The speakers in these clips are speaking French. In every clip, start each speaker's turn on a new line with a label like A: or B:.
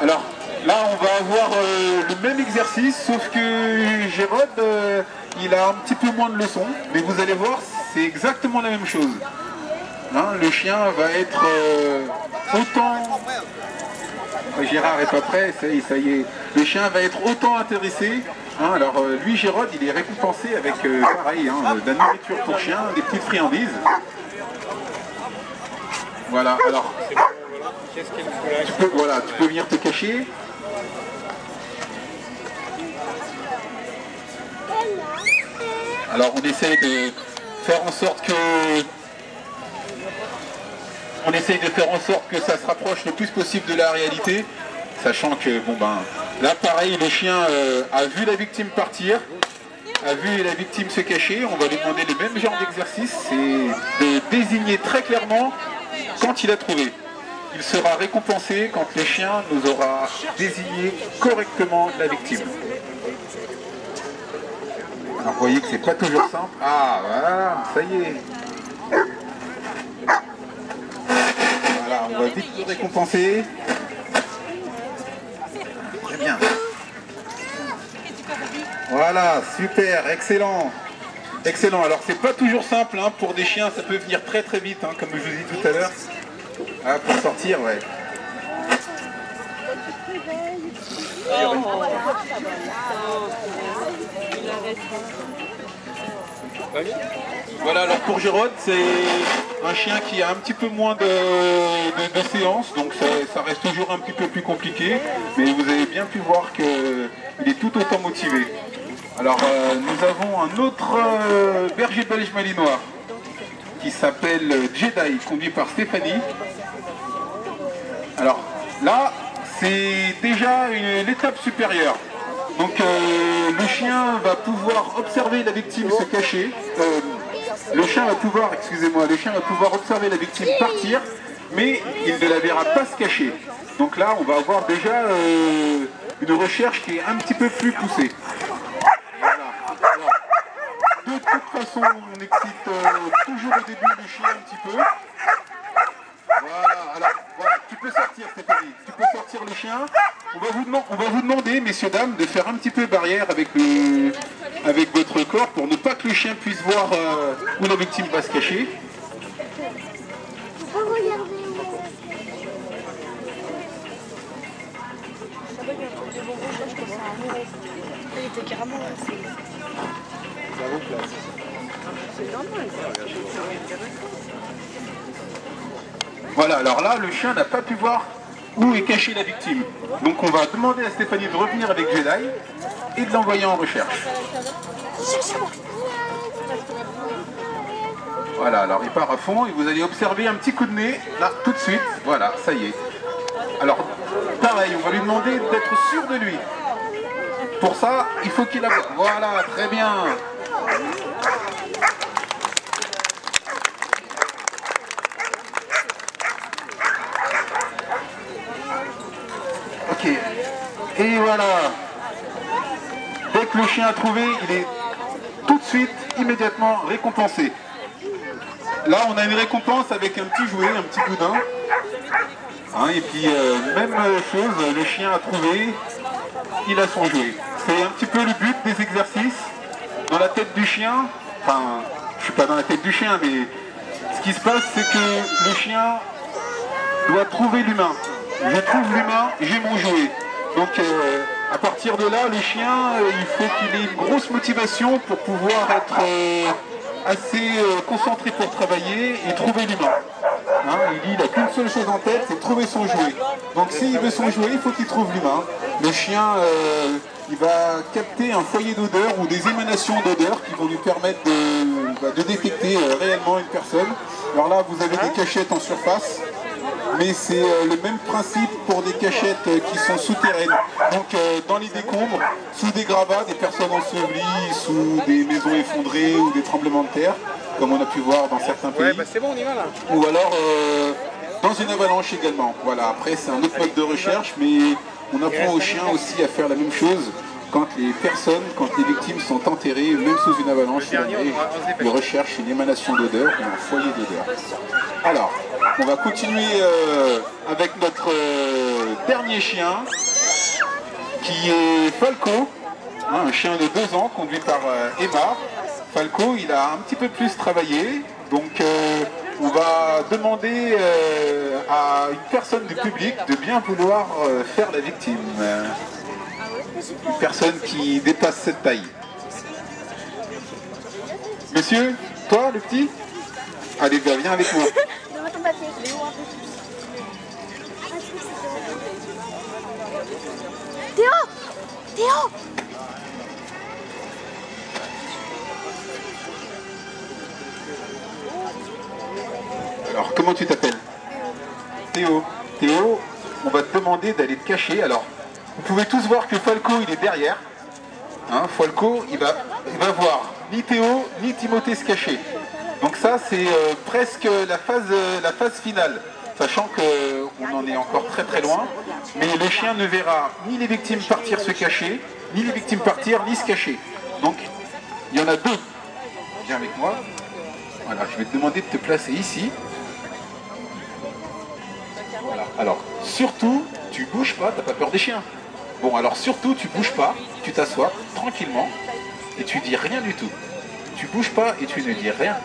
A: Alors, là, on va avoir le même exercice, sauf que Gérard, il a un petit peu moins de leçons, mais vous allez voir, c'est exactement la même chose. Hein, le chien va être autant... Gérard n'est pas prêt, ça y est. Le chien va être autant intéressé. Hein, alors lui, Gérard, il est récompensé avec pareil, hein, de la nourriture pour chien, des petites friandises. Voilà, alors... tu peux venir te cacher. Alors on essaie de faire en sorte que ça se rapproche le plus possible de la réalité, sachant que bon ben là pareil, le chien a vu la victime partir, a vu la victime se cacher. On va lui demander le même genre d'exercice, c'est de désigner très clairement quand il a trouvé. Il sera récompensé quand le chien nous aura désigné correctement la victime. Alors vous voyez que c'est pas toujours simple. Ah voilà, ça y est. Voilà, on va vite vous récompenser. Très bien. Voilà, super, excellent. Excellent. Alors c'est pas toujours simple, hein, pour des chiens, ça peut venir très très vite, hein, comme je vous ai dit tout à l'heure. Ah, pour sortir, ouais. Voilà, alors pour Gérard, c'est un chien qui a un petit peu moins de séances, donc ça reste toujours un petit peu plus compliqué, mais vous avez bien pu voir qu'il est tout autant motivé. Alors nous avons un autre berger belge malinois qui s'appelle Jedi, conduit par Stéphanie. Alors là, c'est déjà l'étape supérieure. Donc le chien va pouvoir observer la victime se cacher. Le chien va pouvoir observer la victime partir, mais il ne la verra pas se cacher. Donc là, on va avoir déjà une recherche qui est un petit peu plus poussée. Voilà. Alors, de toute façon, on excite toujours au début le chien un petit peu. Voilà, alors voilà, tu peux sortir Stéphanie, tu peux sortir le chien. On va vous demander, messieurs, dames, de faire un petit peu barrière avec votre corps pour ne pas que le chien puisse voir où la victime va se cacher.
B: Faut pas regarder. Il était carrément lancé. C'est normal.
A: Voilà, alors là, le chien n'a pas pu voir où est cachée la victime. Donc on va demander à Stéphanie de revenir avec Jedi et de l'envoyer en recherche. Voilà, alors il part à fond et vous allez observer un petit coup de nez, là, tout de suite. Voilà, ça y est. Alors, pareil, on va lui demander d'être sûr de lui. Pour ça, il faut qu'il aboie. Voilà, très bien. Ok. Et voilà. Dès que le chien a trouvé, il est tout de suite, immédiatement récompensé. Là, on a une récompense avec un petit jouet, un petit boudin. Hein, et puis, même chose, le chien a trouvé, il a son jouet. C'est un petit peu le but des exercices. Dans la tête du chien, enfin, je suis pas dans la tête du chien, mais ce qui se passe, c'est que le chien doit trouver l'humain. Je trouve l'humain, j'ai mon jouet. Donc, à partir de là, le chien, il faut qu'il ait une grosse motivation pour pouvoir être assez concentré pour travailler et trouver l'humain. Hein, il n'a qu'une seule chose en tête, c'est trouver son jouet. Donc s'il veut son jouet, il faut qu'il trouve l'humain. Le chien, il va capter un foyer d'odeur ou des émanations d'odeur qui vont lui permettre de détecter réellement une personne. Alors là, vous avez des cachettes en surface, mais c'est le même principe pour des cachettes qui sont souterraines. Donc dans les décombres, sous des gravats, des personnes ensevelies, sous des maisons effondrées ou des tremblements de terre, comme on a pu voir dans certains pays.
C: Ouais, bah c'est bon, on y va là.
A: Ou alors dans une avalanche également. Voilà, après c'est un autre mode de recherche, mais on apprend aux chiens aussi à faire la même chose quand les personnes, quand les victimes sont enterrées, même sous une avalanche, ils recherchent une émanation d'odeur ou un foyer d'odeur. Alors, on va continuer avec notre premier chien qui est Falco, hein, un chien de 2 ans conduit par Emma. Falco, il a un petit peu plus travaillé, donc on va demander à une personne du public de bien vouloir faire la victime. Une personne qui dépasse cette taille. Monsieur, toi le petit? Allez, viens avec moi.
B: Théo! Théo!
A: Alors, comment tu t'appelles? Théo. Théo, on va te demander d'aller te cacher. Alors, vous pouvez tous voir que Falco, il est derrière. Hein, Falco, il va voir ni Théo, ni Timothée se cacher. Donc ça, c'est presque la phase finale. Sachant qu'on en est encore très très loin. Mais le chien ne verra ni les victimes partir se cacher, ni les victimes partir, ni se cacher. Donc, il y en a 2. Viens avec moi. Voilà, je vais te demander de te placer ici. Voilà. Alors, surtout, tu bouges pas, t'as pas peur des chiens. Bon, alors surtout, tu bouges pas, tu t'assois tranquillement et tu dis rien du tout. Tu bouges pas et tu ne dis rien.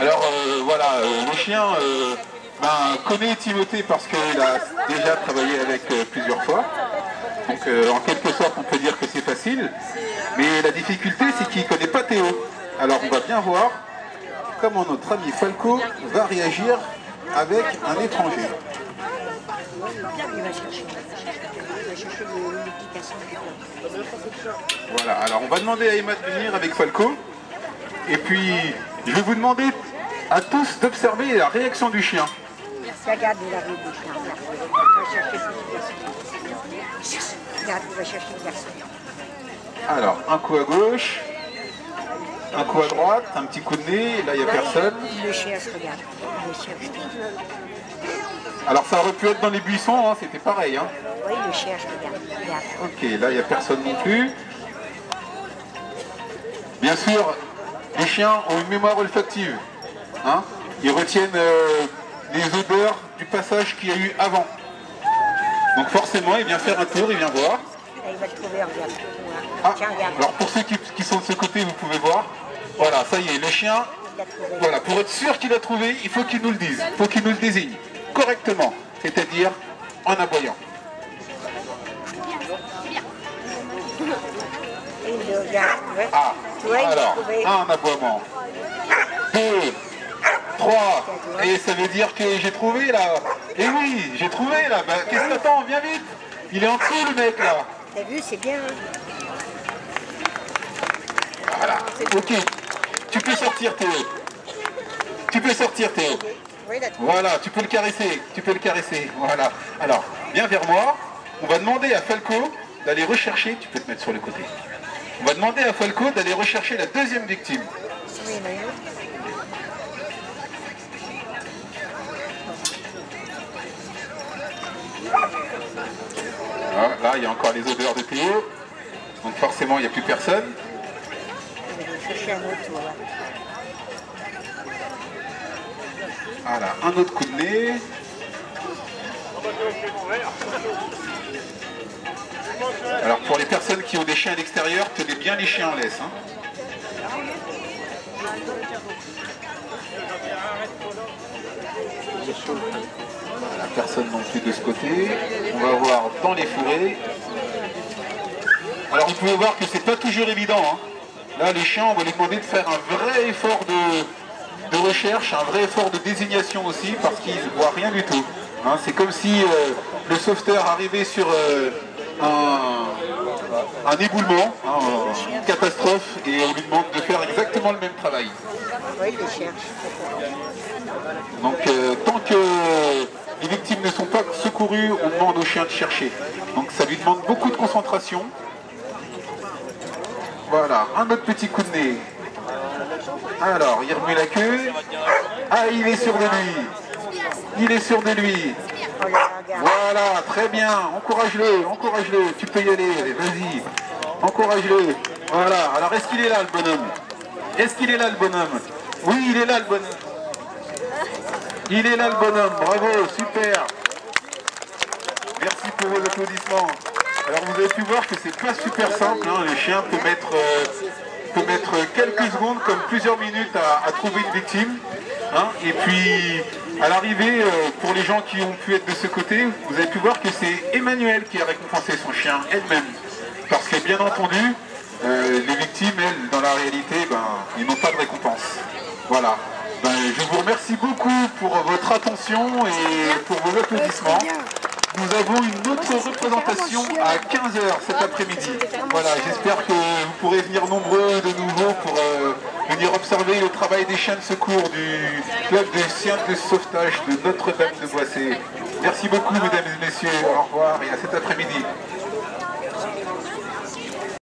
A: Alors, voilà, le chien connaît Timothée parce qu'il a déjà travaillé avec plusieurs fois. Donc, en quelque sorte, on peut dire que c'est facile. Mais la difficulté, c'est qu'il ne connaît pas Théo. Alors, on va bien voir comment notre ami Falco va réagir avec un étranger. Voilà, alors on va demander à Emma de venir avec Falco. Et puis, je vais vous demander à tous d'observer la réaction du chien.
B: Regarde, il arrive du chien. Il va chercher le garçon. Regarde, il va chercher le garçon.
A: Alors, un coup à gauche, un coup à droite, un petit coup de nez, là il n'y a personne.
B: Il le cherche, regarde. Il le cherche.
A: Alors ça aurait pu être dans les buissons, hein, c'était pareil. Hein.
B: Oui, il le cherche, regarde.
A: Ok, là il n'y a personne non plus. Bien sûr, les chiens ont une mémoire olfactive. Hein. Ils retiennent les odeurs du passage qu'il y a eu avant. Donc forcément, il vient faire un tour, il vient voir.
B: Là, il va le trouver, regarde.
A: Ah,
B: tiens, regarde.
A: alors pour ceux qui sont de ce côté, vous pouvez voir. Voilà, ça y est, le chien, voilà, pour être sûr qu'il a trouvé, il faut qu'il nous le dise. Il faut qu'il nous le désigne correctement, c'est-à-dire en aboyant.
B: Il le regarde. Ouais.
A: Ah,
B: Ouais,
A: alors, un aboiement. 2, 3, et ça veut dire que j'ai trouvé là. Eh oui, j'ai trouvé là. Bah, qu'est-ce que t'attends? Viens vite. Il est en dessous le mec là.
B: T'as vu, c'est bien. Hein.
A: Voilà, ok. Tu peux sortir Théo. Tu peux sortir Théo.
B: Oui,
A: voilà, tu peux le caresser. Tu peux le caresser. Voilà. Alors, viens vers moi. On va demander à Falco d'aller rechercher. Tu peux te mettre sur le côté. On va demander à Falco d'aller rechercher la deuxième victime.
B: Oui, mais...
A: Ah, là, il y a encore les odeurs de Théo. Donc forcément, il n'y a plus personne.
B: Je vais chercher un autre tour, là.
A: Voilà, un autre coup de nez. Alors pour les personnes qui ont des chiens à l'extérieur, tenez bien les chiens en laisse. Hein. Voilà, personne non plus de ce côté. On va voir dans les fourrés. Alors vous pouvez voir que c'est pas toujours évident. Hein. Là les chiens, on va lui demander de faire un vrai effort de recherche, un vrai effort de désignation aussi, parce qu'ils ne voient rien du tout. Hein, c'est comme si le sauveteur arrivait sur un éboulement, hein, une catastrophe, et on lui demande de faire exactement le même travail.
B: Oui, il le cherche.
A: Donc tant que les victimes ne sont pas secourues, on demande au chien de chercher. Donc ça lui demande beaucoup de concentration. Voilà, un autre petit coup de nez. Alors, il remue la queue. Ah, il est sûr de lui. Il est sûr de lui. Voilà, très bien. Encourage-le, encourage-le. Tu peux y aller, vas-y. Encourage-le. Voilà. Alors, est-ce qu'il est là, le bonhomme? Est-ce qu'il est là le bonhomme? Oui, il est là le bonhomme. Il est là le bonhomme, bravo, super. Merci pour vos applaudissements. Alors vous avez pu voir que c'est pas super simple, hein. Le chien peut mettre quelques secondes comme plusieurs minutes à trouver une victime. Hein. Et puis à l'arrivée, pour les gens qui ont pu être de ce côté, vous avez pu voir que c'est Emmanuel qui a récompensé son chien elle-même. Parce que bien entendu, les victimes, elles, dans la réalité, ils n'ont pas de récompense. Voilà. Je vous remercie beaucoup pour votre attention et pour vos applaudissements. Nous avons une autre représentation à 15 h cet après-midi. Voilà, j'espère que vous pourrez venir nombreux de nouveau pour venir observer le travail des chiens de secours du club des chiens de sauvetage de Notre-Dame de Boissé. Merci beaucoup mesdames et messieurs, au revoir et à cet après-midi.